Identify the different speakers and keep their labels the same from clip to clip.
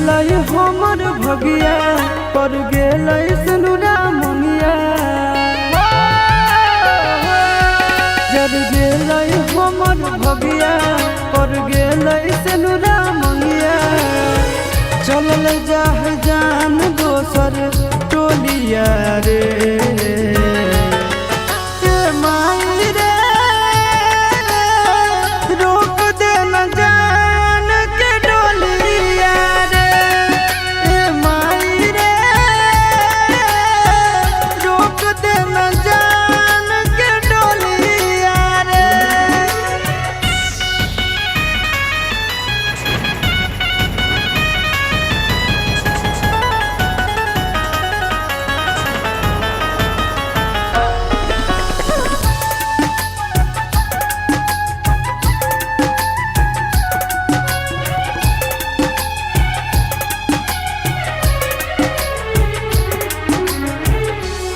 Speaker 1: गेलै हमर भगिया पर गेलै सनुरा मनिया जर गेलै हमर भगिया पर गेलै सनुरा मनिया चलल जाह जान दोसर टोलिया रे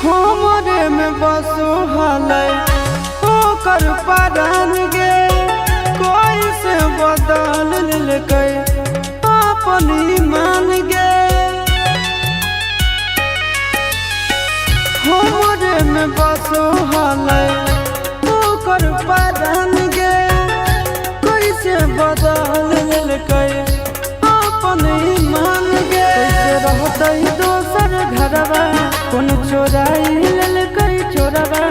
Speaker 1: हमरे में बसो हलै ओकर परान गे कोई से बदल लेकै अपन ईमान गे हमरे में बसो हलै ओकर परान गे कोई से बदल लेकै अपन ईमान गे कैसे रहतै दोसर घरवा कौन चोराई ललकै चोरवा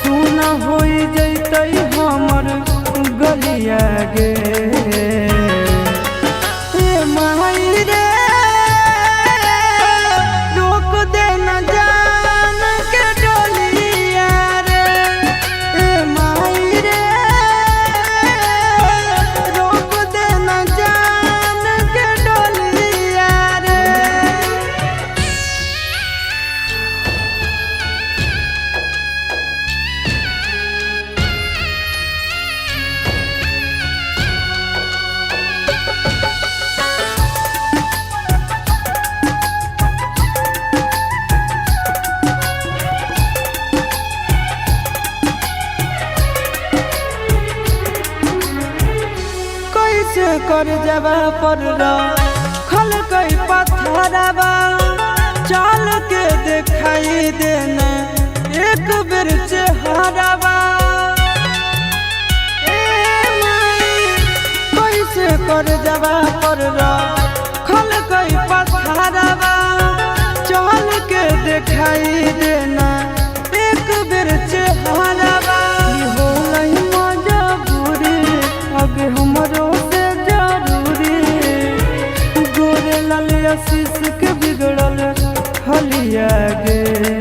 Speaker 1: सुना हो जैतै हमर गलिया गे माई रे रोक दे न जान के डोलिया रे माई रे रोक दे न जान के डोलिया रे कैसे कर जबा पर खल कई पत्थरवा चल के दिखाई देना एक बेर चेहरावा कैसे कर जबा पर खल कई पत्थरवा चल के दिखाई देना एक बेर चेहरावा होलै मजबूरी अब हमरो आशीष के बिगड़ल हलिया गे।